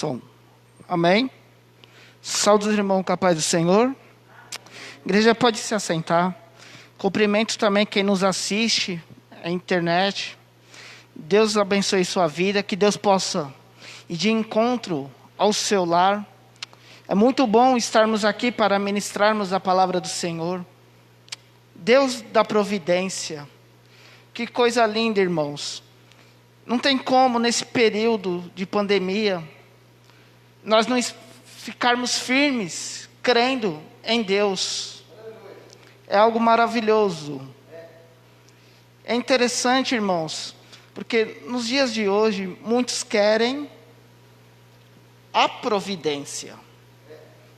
som. Amém? Saúde, irmão, com a paz do Senhor. Igreja, pode se assentar. Cumprimento também quem nos assiste à internet. Deus abençoe sua vida, que Deus possa ir de encontro ao seu lar. É muito bom estarmos aqui para ministrarmos a palavra do Senhor. Deus da providência. Que coisa linda, irmãos. Não tem como, nesse período de pandemia, nós não ficarmos firmes, crendo em Deus. É algo maravilhoso. É interessante, irmãos, porque nos dias de hoje, muitos querem a providência,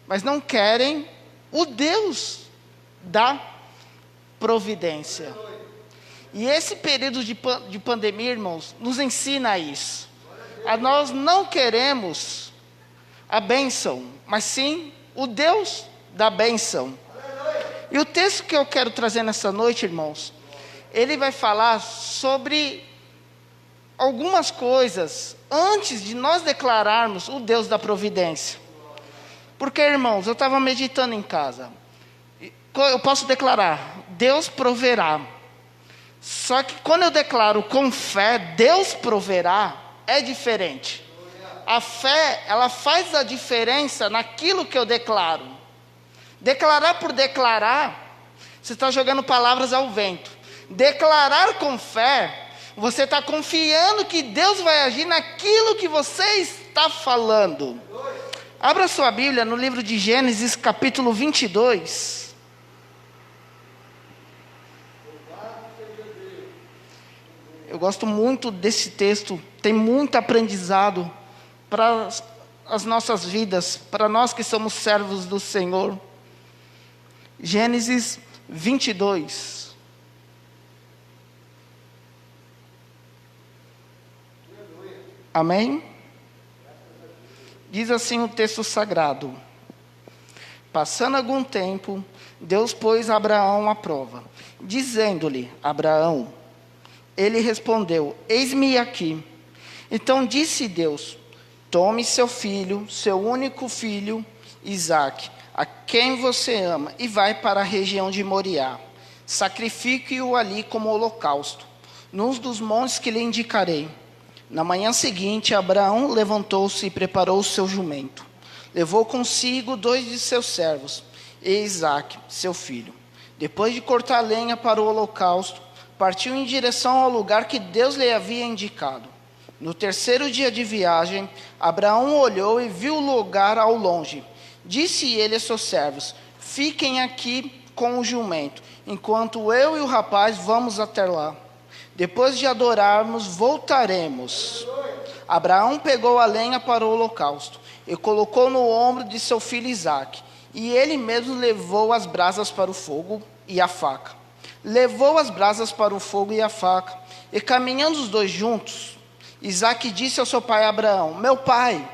mas não querem o Deus da providência. E esse período de pandemia, irmãos, nos ensina isso. Nós não queremos a bênção, mas sim o Deus da bênção. E o texto que eu quero trazer nessa noite, irmãos, ele vai falar sobre algumas coisas antes de nós declararmos o Deus da providência. Porque, irmãos, eu estava meditando em casa. Eu posso declarar, Deus proverá. Só que quando eu declaro com fé, Deus proverá, é diferente. A fé, ela faz a diferença naquilo que eu declaro. Declarar por declarar, você está jogando palavras ao vento. Declarar com fé, você está confiando que Deus vai agir naquilo que você está falando. Abra sua Bíblia no livro de Gênesis, capítulo 22. Eu gosto muito desse texto, tem muito aprendizado para as nossas vidas, para nós que somos servos do Senhor. Gênesis 22. Amém? Diz assim o texto sagrado: passando algum tempo, Deus pôs Abraão à prova, dizendo-lhe: Abraão. Ele respondeu: eis-me aqui. Então disse Deus: tome seu filho, seu único filho, Isaque, a quem você ama, e vai para a região de Moriá. Sacrifique-o ali como holocausto, num dos montes que lhe indicarei. Na manhã seguinte, Abraão levantou-se e preparou o seu jumento. Levou consigo 2 de seus servos, e Isaque, seu filho. Depois de cortar lenha para o holocausto, partiu em direção ao lugar que Deus lhe havia indicado. No 3º dia de viagem, Abraão olhou e viu o lugar ao longe. Disse ele a seus servos: fiquem aqui com o jumento, enquanto eu e o rapaz vamos até lá. Depois de adorarmos, voltaremos. Abraão pegou a lenha para o holocausto e colocou no ombro de seu filho Isaque, e ele mesmo levou as brasas para o fogo e a faca. Levou as brasas para o fogo e a faca, e caminhando os dois juntos, Isaque disse ao seu pai Abraão: meu pai.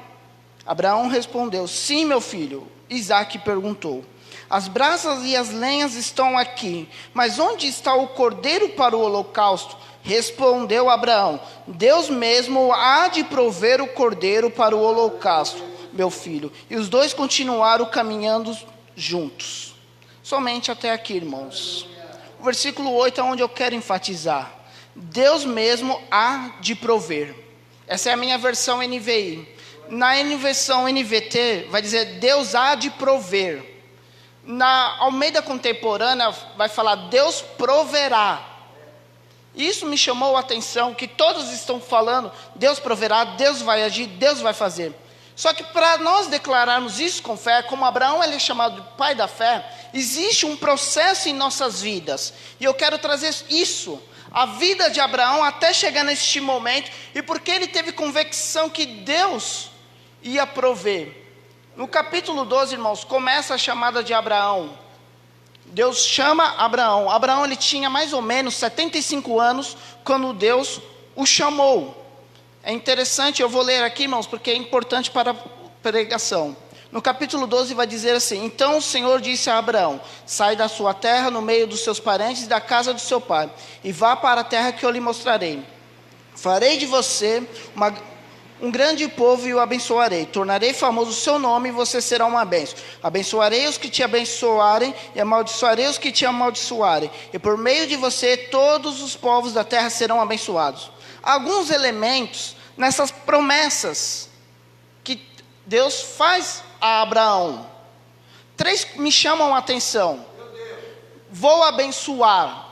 Abraão respondeu: sim, meu filho. Isaque perguntou: as brasas e as lenhas estão aqui, mas onde está o cordeiro para o holocausto? Respondeu Abraão: Deus mesmo há de prover o cordeiro para o holocausto, meu filho. E os dois continuaram caminhando juntos. Somente até aqui, irmãos. O versículo 8 é onde eu quero enfatizar. Deus mesmo há de prover. Essa é a minha versão NVI. Na versão NVT vai dizer Deus há de prover. Na Almeida Contemporânea vai falar Deus proverá. Isso me chamou a atenção, que todos estão falando Deus proverá, Deus vai agir, Deus vai fazer. Só que para nós declararmos isso com fé, como Abraão ele é chamado de pai da fé, existe um processo em nossas vidas. E eu quero trazer isso, a vida de Abraão até chegar neste momento, e porque ele teve convicção que Deus ia prover. No capítulo 12, irmãos, começa a chamada de Abraão. Deus chama Abraão. Abraão ele tinha mais ou menos 75 anos quando Deus o chamou. É interessante, eu vou ler aqui, irmãos, porque é importante para a pregação. No capítulo 12 vai dizer assim: então o Senhor disse a Abraão: sai da sua terra, no meio dos seus parentes e da casa do seu pai, e vá para a terra que eu lhe mostrarei. Farei de você um grande povo e o abençoarei. Tornarei famoso o seu nome e você será uma bênção. Abençoarei os que te abençoarem e amaldiçoarei os que te amaldiçoarem. E por meio de você todos os povos da terra serão abençoados. Alguns elementos nessas promessas que Deus faz a Abraão. 3 me chamam a atenção. Vou abençoar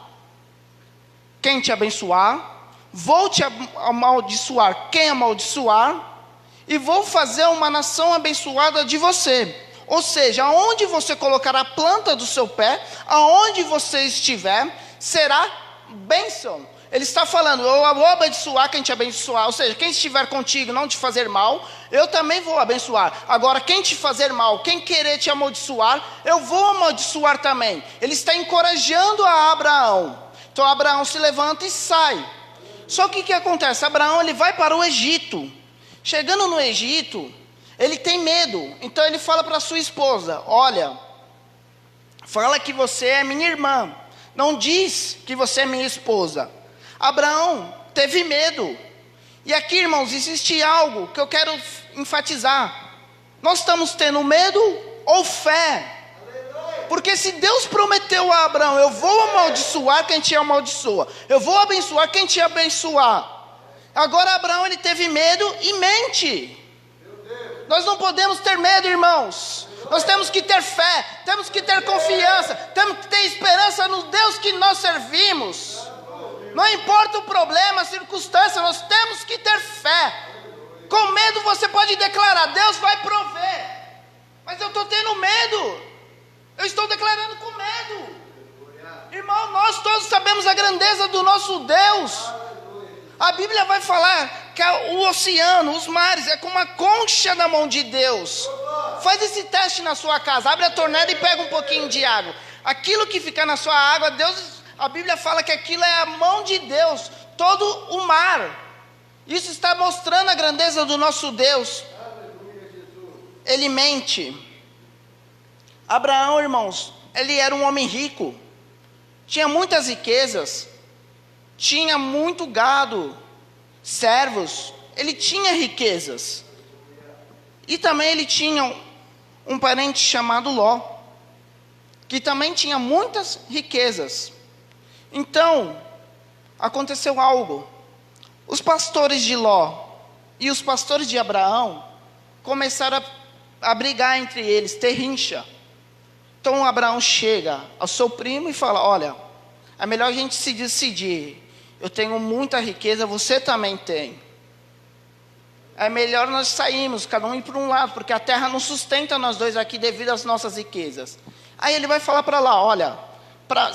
quem te abençoar, vou te amaldiçoar quem amaldiçoar, e vou fazer uma nação abençoada de você. Ou seja, aonde você colocar a planta do seu pé, aonde você estiver, será bênção. Ele está falando, eu vou abençoar quem te abençoar, ou seja, quem estiver contigo não te fazer mal, eu também vou abençoar. Agora, quem te fazer mal, quem querer te amaldiçoar, eu vou amaldiçoar também. Ele está encorajando a Abraão. Então, Abraão se levanta e sai. Só que o que acontece? Abraão ele vai para o Egito. Chegando no Egito, ele tem medo. Então, ele fala para sua esposa, olha, fala que você é minha irmã. Não diz que você é minha esposa. Abraão teve medo. E aqui, irmãos, existe algo que eu quero enfatizar. Nós estamos tendo medo ou fé? Porque se Deus prometeu a Abraão, eu vou amaldiçoar quem te amaldiçoa, eu vou abençoar quem te abençoar. Agora Abraão ele teve medo e mente. Nós não podemos ter medo, irmãos. Nós temos que ter fé, temos que ter confiança, temos que ter esperança no Deus que nós servimos. Não importa o problema, a circunstância, nós temos que ter fé. Com medo você pode declarar, Deus vai prover. Mas eu estou tendo medo. Eu estou declarando com medo. Irmão, nós todos sabemos a grandeza do nosso Deus. A Bíblia vai falar que o oceano, os mares, é como uma concha na mão de Deus. Faz esse teste na sua casa. Abre a torneira e pega um pouquinho de água. Aquilo que fica na sua água, a Bíblia fala que aquilo é a mão de Deus. Todo o mar. Isso está mostrando a grandeza do nosso Deus. Ele mente. Abraão, irmãos, ele era um homem rico. Tinha muitas riquezas. Tinha muito gado, servos. Ele tinha riquezas. E também ele tinha um parente chamado Ló, que também tinha muitas riquezas. Então, aconteceu algo. Os pastores de Ló e os pastores de Abraão começaram a brigar entre eles, ter rincha. Então Abraão chega ao seu primo e fala, olha, é melhor a gente se decidir. Eu tenho muita riqueza, você também tem. É melhor nós sairmos, cada um ir para um lado, porque a terra não sustenta nós dois aqui devido às nossas riquezas. Aí ele vai falar para lá, olha,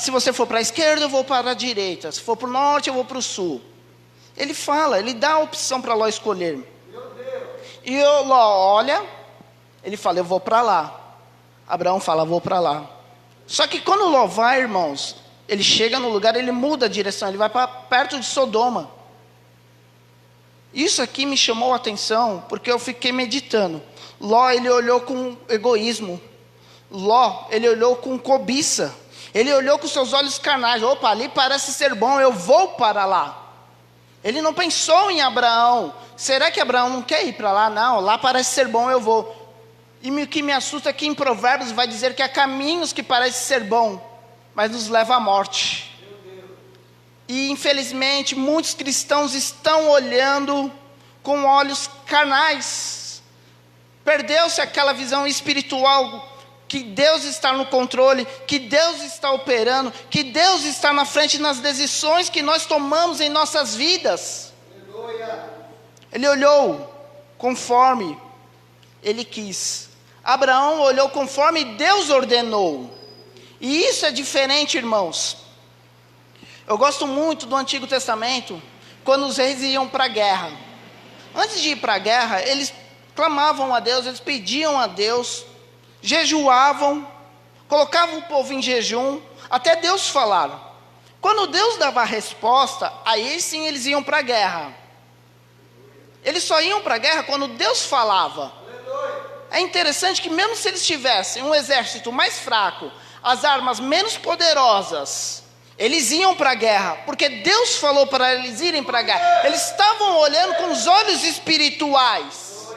se você for para a esquerda, eu vou para a direita. Se for para o norte, eu vou para o sul. Ele fala, ele dá a opção para Ló escolher. E o Ló olha, ele fala, eu vou para lá. Abraão fala, vou para lá. Só que quando Ló vai, irmãos, ele chega no lugar, ele muda a direção, ele vai para perto de Sodoma. Isso aqui me chamou a atenção, porque eu fiquei meditando. Ló, ele olhou com egoísmo. Ló, ele olhou com cobiça. Ele olhou com seus olhos carnais. Opa, ali parece ser bom, eu vou para lá. Ele não pensou em Abraão. Será que Abraão não quer ir para lá? Não, lá parece ser bom, eu vou. E o que me assusta é que em Provérbios vai dizer que há caminhos que parecem ser bom, mas nos leva à morte. E infelizmente muitos cristãos estão olhando com olhos carnais. Perdeu-se aquela visão espiritual, que Deus está no controle, que Deus está operando, que Deus está na frente nas decisões que nós tomamos em nossas vidas. Ele olhou conforme ele quis. Abraão olhou conforme Deus ordenou. E isso é diferente, irmãos. Eu gosto muito do Antigo Testamento, quando os reis iam para a guerra. Antes de ir para a guerra, eles clamavam a Deus, eles pediam a Deus, jejuavam, colocavam o povo em jejum, até Deus falar. Quando Deus dava a resposta, aí sim eles iam para a guerra. Eles só iam para a guerra quando Deus falava. É interessante que mesmo se eles tivessem um exército mais fraco, as armas menos poderosas, Eles iam para a guerra, porque Deus falou para eles irem para a guerra. Eles estavam olhando com os olhos espirituais.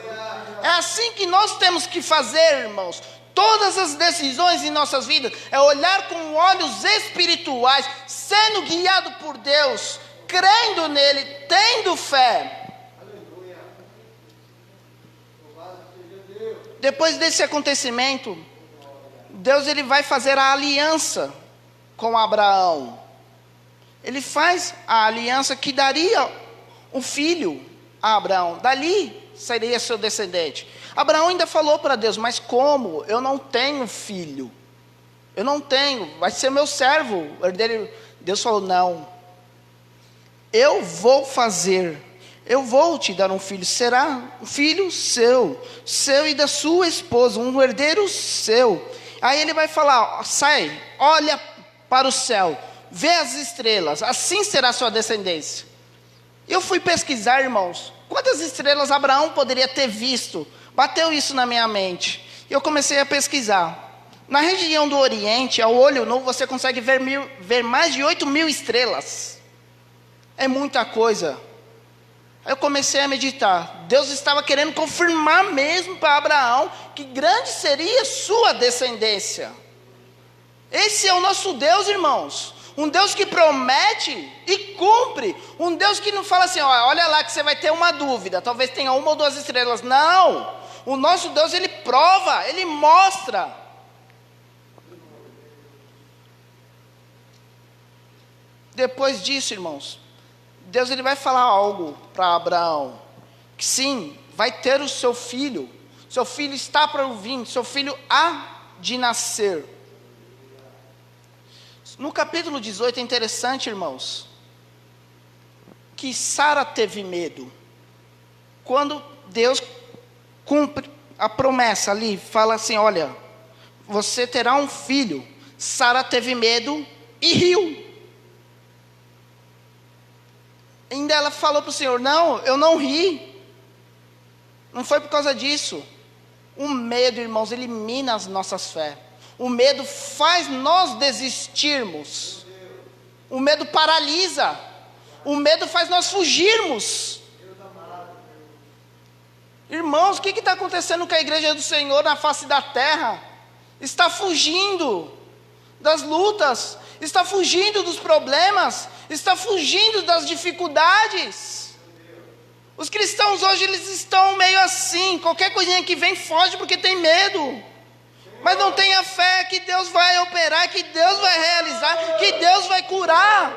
É assim que nós temos que fazer, irmãos. Todas as decisões em nossas vidas é olhar com olhos espirituais, sendo guiado por Deus, crendo nele, tendo fé. Depois desse acontecimento, Deus ele vai fazer a aliança com Abraão. Ele faz a aliança que daria um filho a Abraão. Dali seria seu descendente. Abraão ainda falou para Deus: mas como? Eu não tenho filho. Eu não tenho. Vai ser meu servo, herdeiro. Deus falou: não. Eu vou fazer. Eu vou te dar um filho. Será um filho seu. Seu e da sua esposa. Um herdeiro seu. Aí ele vai falar: sai, olha para o céu, vê as estrelas, assim será a sua descendência. Eu fui pesquisar, irmãos, quantas estrelas Abraão poderia ter visto. Bateu isso na minha mente. Eu comecei a pesquisar. Na região do Oriente, ao olho nu, você consegue ver mais de 8.000 estrelas. É muita coisa. Aí eu comecei a meditar. Deus estava querendo confirmar mesmo para Abraão que grande seria sua descendência. Esse é o nosso Deus, irmãos. Um Deus que promete e cumpre. Um Deus que não fala assim: olha lá que você vai ter uma dúvida, talvez tenha uma ou duas estrelas. Não. O nosso Deus, ele prova, ele mostra. Depois disso, irmãos, Deus ele vai falar algo para Abraão. Que sim, vai ter o seu filho. Seu filho está para vir. Seu filho há de nascer. No capítulo 18 é interessante, irmãos, que Sara teve medo. Quando Deus cumpre a promessa ali, fala assim: olha, você terá um filho. Sara teve medo e riu. Ainda ela falou para o Senhor: não, eu não ri. Não foi por causa disso. O medo, irmãos, ele mina as nossas fés. O medo faz nós desistirmos. O medo paralisa. O medo faz nós fugirmos. Irmãos, o que está acontecendo com a igreja do Senhor na face da terra? Está fugindo das lutas, está fugindo dos problemas, está fugindo das dificuldades. Os cristãos hoje eles estão meio assim, qualquer coisinha que vem foge porque tem medo. Mas não tenha fé que Deus vai operar, que Deus vai realizar, que Deus vai curar.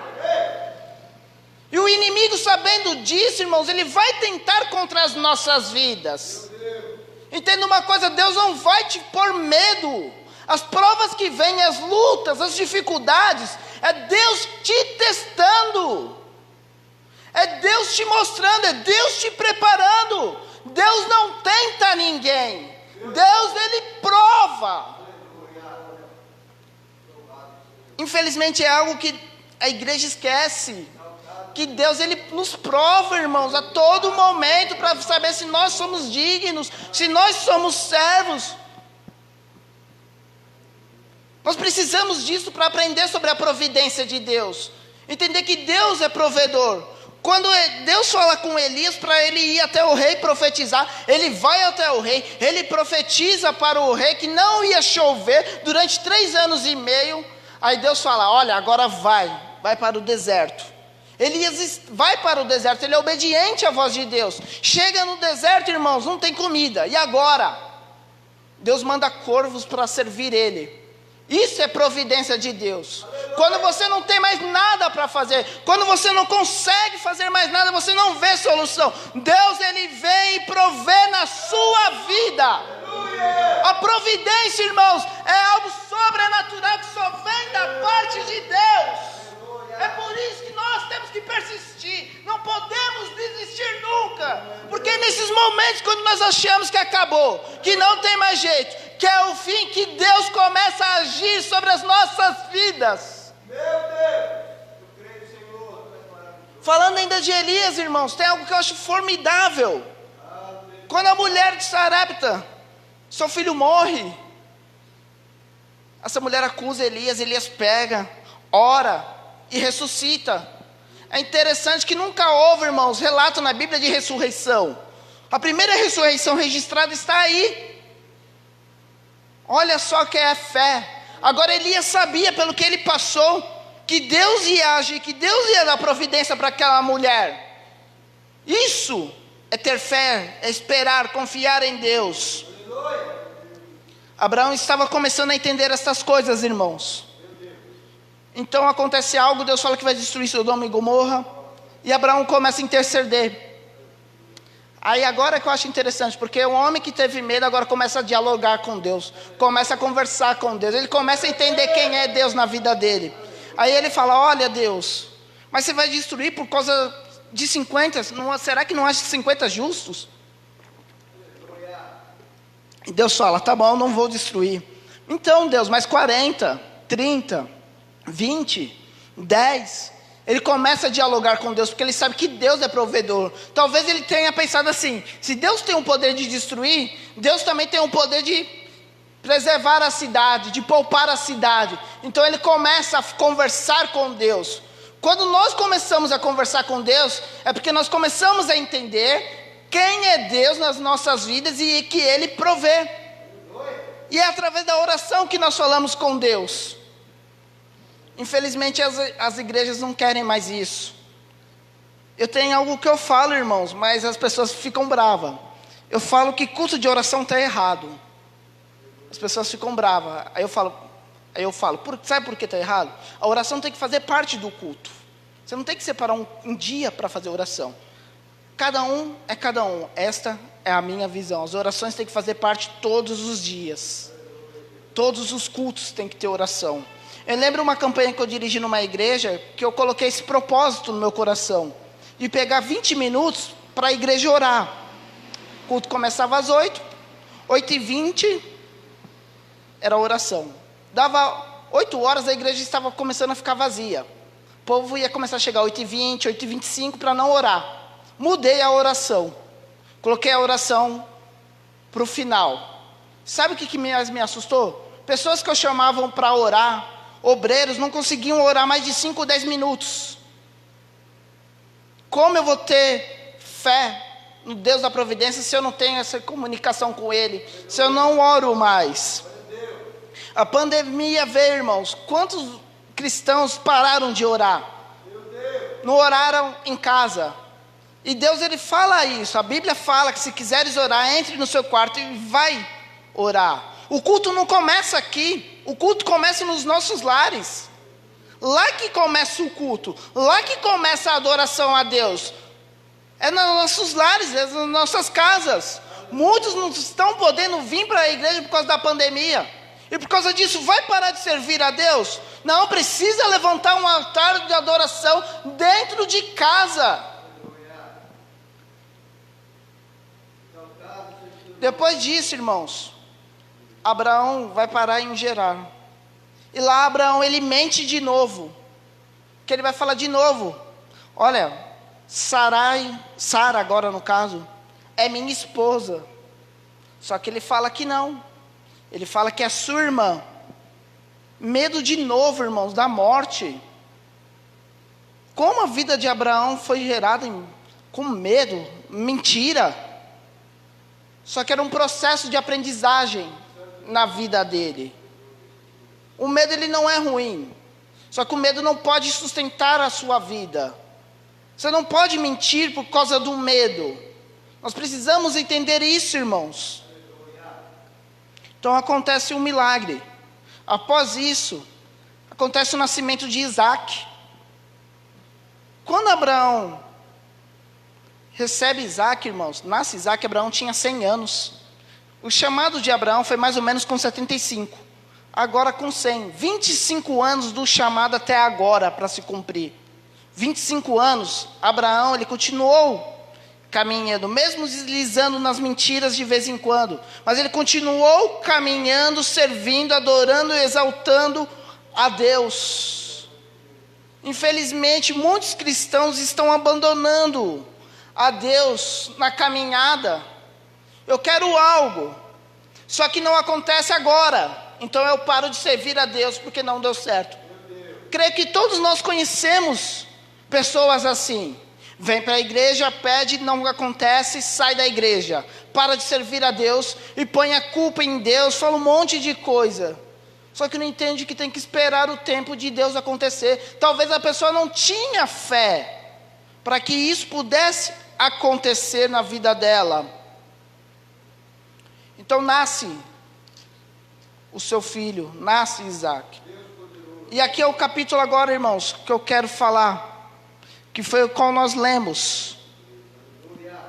E o inimigo, sabendo disso, irmãos, ele vai tentar contra as nossas vidas. Entenda uma coisa: Deus não vai te pôr medo. As provas que vêm, as lutas, as dificuldades, é Deus te testando. É Deus te mostrando, é Deus te preparando. Deus não tenta ninguém. Deus, ele prova. Infelizmente é algo que a igreja esquece. Que Deus, ele nos prova, irmãos, a todo momento, para saber se nós somos dignos, se nós somos servos. Nós precisamos disso para aprender sobre a providência de Deus. Entender que Deus é provedor. Quando Deus fala com Elias para ele ir até o rei profetizar, ele vai até o rei, ele profetiza para o rei que não ia chover durante 3 anos e meio. Aí Deus fala: olha, agora vai para o deserto. Elias vai para o deserto, ele é obediente à voz de Deus. Chega no deserto, irmãos, não tem comida. E agora? Deus manda corvos para servir ele. Isso é providência de Deus. Quando você não tem mais nada para fazer, quando você não consegue fazer mais nada, você não vê solução, Deus, ele vem e provê na sua vida. A providência, irmãos, é algo sobrenatural que só vem da parte de Deus. É por isso que nós temos que persistir. Não podemos desistir nunca. Porque nesses momentos, quando nós achamos que acabou, que não tem mais jeito, que é o fim, que Deus começa a agir sobre as nossas vidas. Meu Deus, eu creio, Senhor. Falando ainda de Elias, irmãos, tem algo que eu acho formidável. Quando a mulher de Sarepta, seu filho morre, essa mulher acusa Elias, Elias pega, ora, e ressuscita. É interessante que nunca houve, irmãos, relato na Bíblia de ressurreição. A primeira ressurreição registrada está aí. Olha só que é fé. Agora Elias sabia, pelo que ele passou, que Deus ia agir, que Deus ia dar providência para aquela mulher. Isso é ter fé, é esperar, confiar em Deus. Abraão estava começando a entender essas coisas, irmãos. Então acontece algo, Deus fala que vai destruir Sodoma e Gomorra, e Abraão começa a interceder. Aí agora que eu acho interessante, porque o homem que teve medo agora começa a dialogar com Deus, começa a conversar com Deus, ele começa a entender quem é Deus na vida dele. Aí ele fala, olha Deus, mas você vai destruir por causa de 50, será que não acha 50 justos? E Deus fala, tá bom, não vou destruir. Então Deus, mas 40, 30, 20, 10... Ele começa a dialogar com Deus, porque ele sabe que Deus é provedor. Talvez ele tenha pensado assim, se Deus tem o poder de destruir, Deus também tem o poder de preservar a cidade, de poupar a cidade. Então ele começa a conversar com Deus. Quando nós começamos a conversar com Deus, é porque nós começamos a entender quem é Deus nas nossas vidas e que Ele provê. E é através da oração que nós falamos com Deus. Infelizmente as igrejas não querem mais isso. Eu tenho algo que eu falo, irmãos, mas as pessoas ficam bravas. Eu falo que culto de oração está errado. As pessoas ficam bravas. Aí eu falo, sabe por que está errado? A oração tem que fazer parte do culto. Você não tem que separar um dia para fazer oração. Cada um é cada um. Esta é a minha visão. As orações têm que fazer parte todos os dias. Todos os cultos têm que ter oração. Eu lembro uma campanha que eu dirigi numa igreja, que eu coloquei esse propósito no meu coração, de pegar 20 minutos para a igreja orar. O culto começava às 8, 8h20, era oração. Dava 8 horas, a igreja estava começando a ficar vazia. O povo ia começar a chegar 8h20, 8h25 para não orar. Mudei a oração. Coloquei a oração para o final. Sabe o que mais me assustou? Pessoas que eu chamavam para orar, obreiros, não conseguiam orar mais de 5 ou 10 minutos. Como eu vou ter fé no Deus da providência se eu não tenho essa comunicação com Ele? Se eu não oro mais? A pandemia veio, irmãos. Quantos cristãos pararam de orar? Não oraram em casa. E Deus, Ele fala isso. A Bíblia fala que se quiseres orar, entre no seu quarto e vai orar. O culto não começa aqui. O culto começa nos nossos lares. Lá que começa o culto. Lá que começa a adoração a Deus. É nos nossos lares, é nas nossas casas. Muitos não estão podendo vir para a igreja por causa da pandemia. E por causa disso, vai parar de servir a Deus? Não, precisa levantar um altar de adoração dentro de casa. Depois disso, irmãos, Abraão vai parar em Gerar. E lá Abraão, ele mente de novo. Que ele vai falar de novo. Olha, Sara agora no caso, é minha esposa. Só que ele fala que não. Ele fala que é sua irmã. Medo de novo, irmãos, da morte. Como a vida de Abraão foi gerada com medo, mentira. Só que era um processo de aprendizagem na vida dele. O medo, ele não é ruim. Só que o medo não pode sustentar a sua vida. Você não pode mentir por causa do medo. Nós precisamos entender isso, irmãos. Então acontece um milagre. Após isso, acontece o nascimento de Isaac. Quando Abraão recebe Isaac, irmãos, nasce Isaac, Abraão tinha 100 anos. O chamado de Abraão foi mais ou menos com 75. Agora com 100. 25 anos do chamado até agora para se cumprir. 25 anos, Abraão, ele continuou caminhando, mesmo deslizando nas mentiras de vez em quando. Mas ele continuou caminhando, servindo, adorando e exaltando a Deus. Infelizmente, muitos cristãos estão abandonando a Deus na caminhada. Eu quero algo, só que não acontece agora. Então eu paro de servir a Deus porque não deu certo. creio que todos nós conhecemos pessoas assim. Vem para a igreja, pede, não acontece, sai da igreja. Para de servir a Deus e põe a culpa em Deus, fala um monte de coisa. Só que não entende que tem que esperar o tempo de Deus acontecer. Talvez a pessoa não tinha fé para que isso pudesse acontecer na vida dela. Então nasce o seu filho, nasce Isaac. E aqui é o capítulo agora, irmãos, que eu quero falar, que foi o qual nós lemos.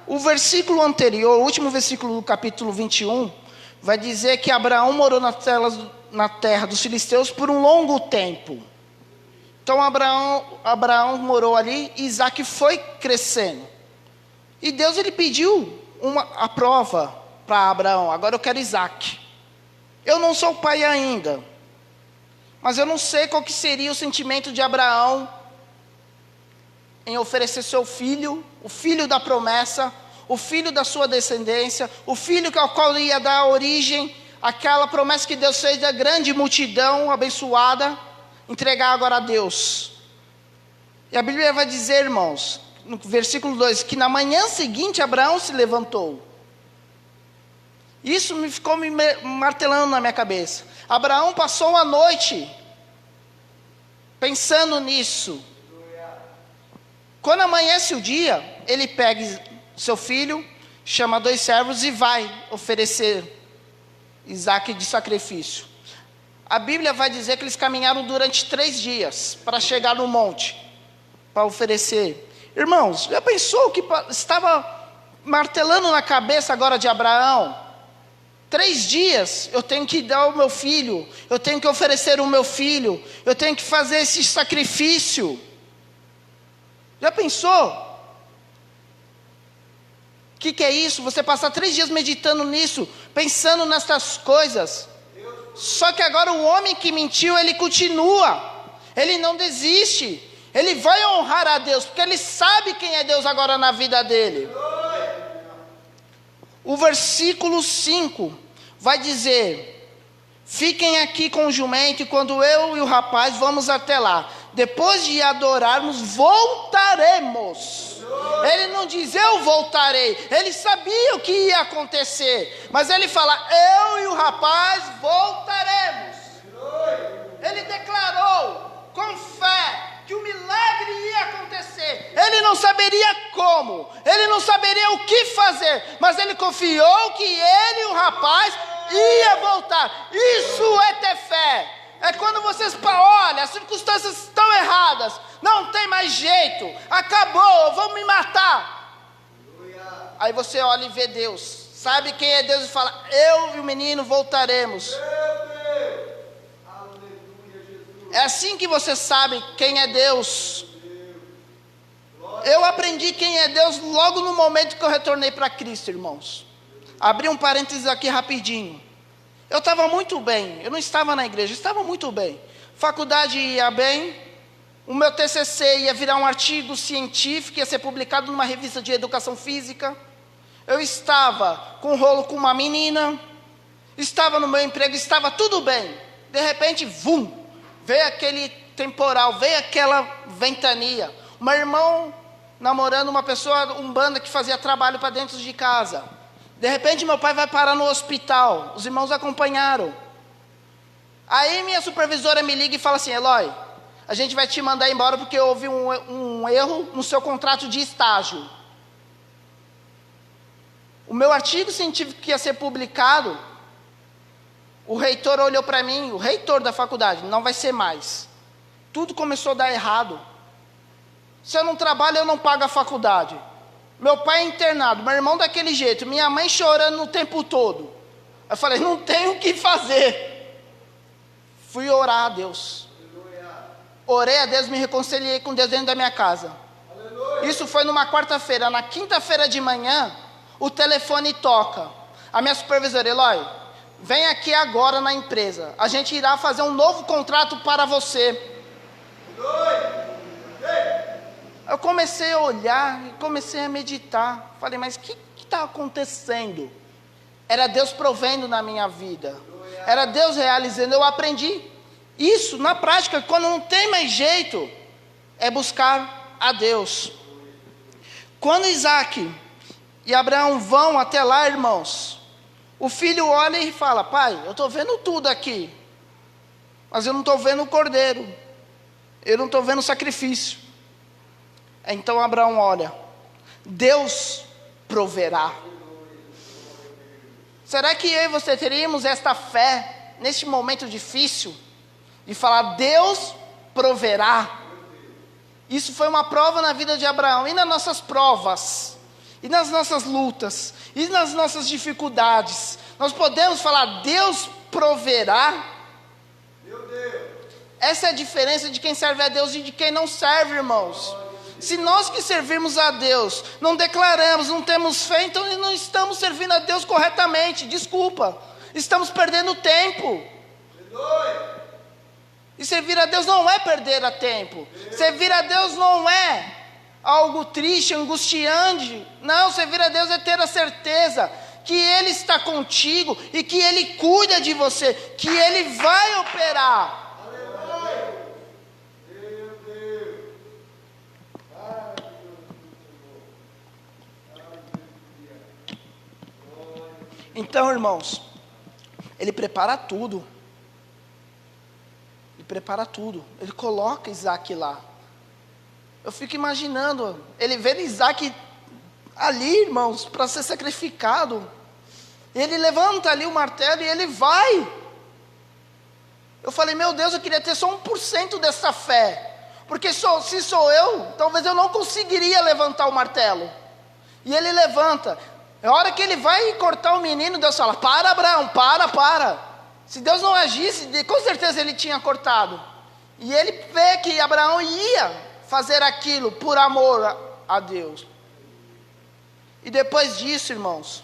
O versículo anterior, o último versículo do capítulo 21, vai dizer que Abraão morou na terra dos filisteus por um longo tempo. Então Abraão morou ali e Isaac foi crescendo. E Deus ele pediu a prova para Abraão. Agora eu quero Isaac. Eu não sou pai ainda, mas eu não sei qual que seria o sentimento de Abraão em oferecer seu filho, o filho da promessa, o filho da sua descendência, o filho ao qual ia dar origem àquela promessa que Deus fez da grande multidão abençoada, entregar agora a Deus. E a Bíblia vai dizer, irmãos, no versículo 2, que na manhã seguinte Abraão se levantou. Isso ficou me martelando na minha cabeça. Abraão passou a noite pensando nisso. Quando amanhece o dia, ele pega seu filho, chama 2 servos e vai oferecer Isaac de sacrifício. A Bíblia vai dizer que eles caminharam durante 3 dias para chegar no monte, para oferecer. Irmãos, já pensou que estava martelando na cabeça agora de Abraão? 3 dias eu tenho que dar o meu filho, eu tenho que oferecer o meu filho, eu tenho que fazer esse sacrifício. Já pensou? O que é isso? Você passar 3 dias meditando nisso, pensando nessas coisas. Só que agora o homem que mentiu, ele continua, ele não desiste, ele vai honrar a Deus, porque ele sabe quem é Deus agora na vida dele. O versículo 5 vai dizer: fiquem aqui com o jumento, e quando eu e o rapaz vamos até lá, depois de adorarmos, voltaremos. Ele não diz eu voltarei, ele sabia o que ia acontecer, mas ele fala eu e o rapaz voltaremos. Ele declarou com fé que o milagre ia acontecer. Ele não saberia como, ele não saberia o que fazer, mas ele confiou que ele e o rapaz ia voltar. Isso é ter fé. É quando vocês, olha, as circunstâncias estão erradas, não tem mais jeito, acabou, vão me matar. Aí você olha e vê Deus, sabe quem é Deus e fala, eu e o menino voltaremos. É assim que você sabe quem é Deus. Eu aprendi quem é Deus logo no momento que eu retornei para Cristo, irmãos. Abri um parênteses aqui rapidinho. Eu estava muito bem, eu não estava na igreja, estava muito bem. Faculdade ia bem, o meu TCC ia virar um artigo científico, ia ser publicado numa revista de educação física. Eu estava com um rolo com uma menina, estava no meu emprego, estava tudo bem. De repente, vum, veio aquele temporal, veio aquela ventania. O meu irmão namorando uma pessoa, umbanda, que fazia trabalho para dentro de casa. De repente meu pai vai parar no hospital, os irmãos acompanharam. Aí minha supervisora me liga e fala assim, Eloy, a gente vai te mandar embora porque houve um erro no seu contrato de estágio. O meu artigo científico que ia ser publicado, o reitor olhou para mim, o reitor da faculdade, não vai ser mais. Tudo começou a dar errado. Se eu não trabalho, eu não pago a faculdade. Meu pai é internado, meu irmão daquele jeito, minha mãe chorando o tempo todo. Eu falei, não tenho o que fazer. Fui orar a Deus. Orei a Deus, me reconciliei com Deus dentro da minha casa. Isso foi numa quarta-feira. Na quinta-feira de manhã, o telefone toca. A minha supervisora, Eloy, vem aqui agora na empresa. A gente irá fazer um novo contrato para você. Eu comecei a olhar, comecei a meditar. Falei, mas o que está acontecendo? Era Deus provendo na minha vida. Era Deus realizando. Eu aprendi Isso, na prática, quando não tem mais jeito, é buscar a Deus. Quando Isaac e Abraão vão até lá, irmãos, o filho olha e fala: pai, eu estou vendo tudo aqui, mas eu não estou vendo o cordeiro, eu não estou vendo o sacrifício. Então Abraão olha: Deus proverá. Será que eu e você teríamos esta fé neste momento difícil, de falar: Deus proverá? Isso foi uma prova na vida de Abraão. E nas nossas provas, e nas nossas lutas, e nas nossas dificuldades, nós podemos falar: Deus proverá? Meu Deus. Essa é a diferença de quem serve a Deus e de quem não serve, irmãos. Se nós que servimos a Deus não declaramos, não temos fé, então não estamos servindo a Deus corretamente. Desculpa, estamos perdendo tempo. E servir a Deus não é perder tempo. Servir a Deus não é algo triste, angustiante. Não, servir a Deus é ter a certeza que Ele está contigo e que Ele cuida de você, que Ele vai operar. Então, irmãos, Ele prepara tudo. Ele prepara tudo. Ele coloca Isaac lá. Eu fico imaginando, ele vendo Isaac ali, irmãos, para ser sacrificado. Ele levanta ali o martelo e ele vai. Eu falei: meu Deus, eu queria ter só 1% dessa fé. Porque se sou eu, talvez eu não conseguiria levantar o martelo. E ele levanta. A hora que ele vai cortar o menino, Deus fala: para, Abraão, para. Se Deus não agisse, com certeza ele tinha cortado. E ele vê que Abraão ia fazer aquilo por amor a Deus. E depois disso, irmãos,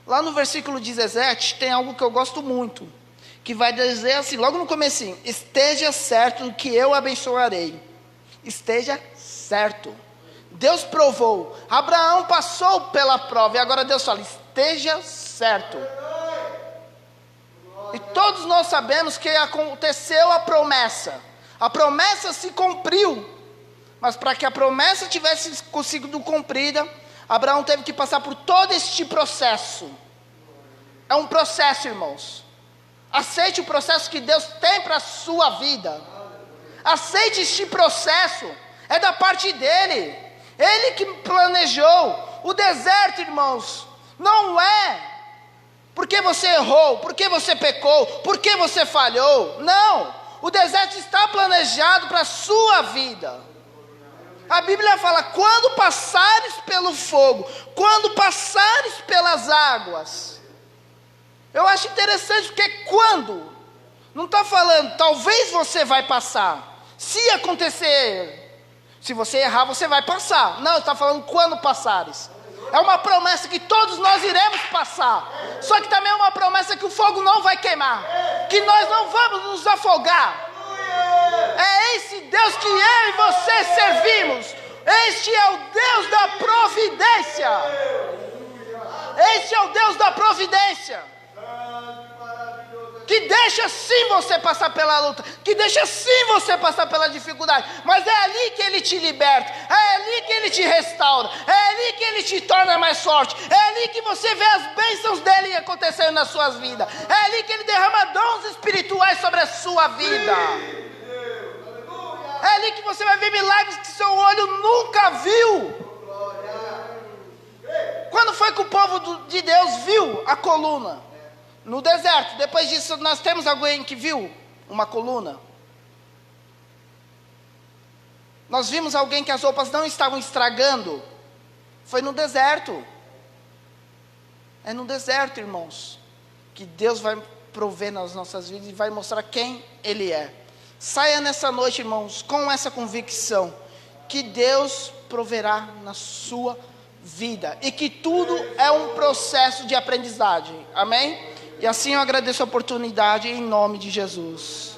lá no versículo 17, tem algo que eu gosto muito, que vai dizer assim, logo no comecinho: esteja certo que eu abençoarei. Esteja certo. Deus provou, Abraão passou pela prova, e agora Deus fala: esteja certo. E todos nós sabemos que aconteceu a promessa se cumpriu, mas para que a promessa tivesse conseguido cumprida, Abraão teve que passar por todo este processo. É um processo, irmãos. Aceite o processo que Deus tem para a sua vida. Aceite este processo, é da parte dEle. Ele que planejou. O deserto, irmãos, não é porque você errou, porque você pecou, porque você falhou. Não, o deserto está planejado para a sua vida. A Bíblia fala: quando passares pelo fogo, quando passares pelas águas. Eu acho interessante porque quando, não está falando talvez você vai passar, se acontecer. Se você errar, você vai passar. Não, está falando quando passares. É uma promessa que todos nós iremos passar. Só que também é uma promessa que o fogo não vai queimar, que nós não vamos nos afogar. É esse Deus que eu e você servimos. Este é o Deus da providência. Este é o Deus da providência, que deixa sim você passar pela luta, que deixa sim você passar pela dificuldade, mas é ali que Ele te liberta, é ali que Ele te restaura, é ali que Ele te torna mais forte, é ali que você vê as bênçãos dEle acontecendo nas suas vidas, é ali que Ele derrama dons espirituais sobre a sua vida, é ali que você vai ver milagres que seu olho nunca viu. Quando foi que o povo de Deus viu a coluna? No deserto. Depois disso, nós temos alguém que viu uma coluna? Nós vimos alguém que as roupas não estavam estragando? Foi no deserto. É no deserto, irmãos, que Deus vai prover nas nossas vidas e vai mostrar quem Ele é. Saia nessa noite, irmãos, com essa convicção que Deus proverá na sua vida e que tudo é um processo de aprendizagem. Amém? E assim eu agradeço a oportunidade em nome de Jesus.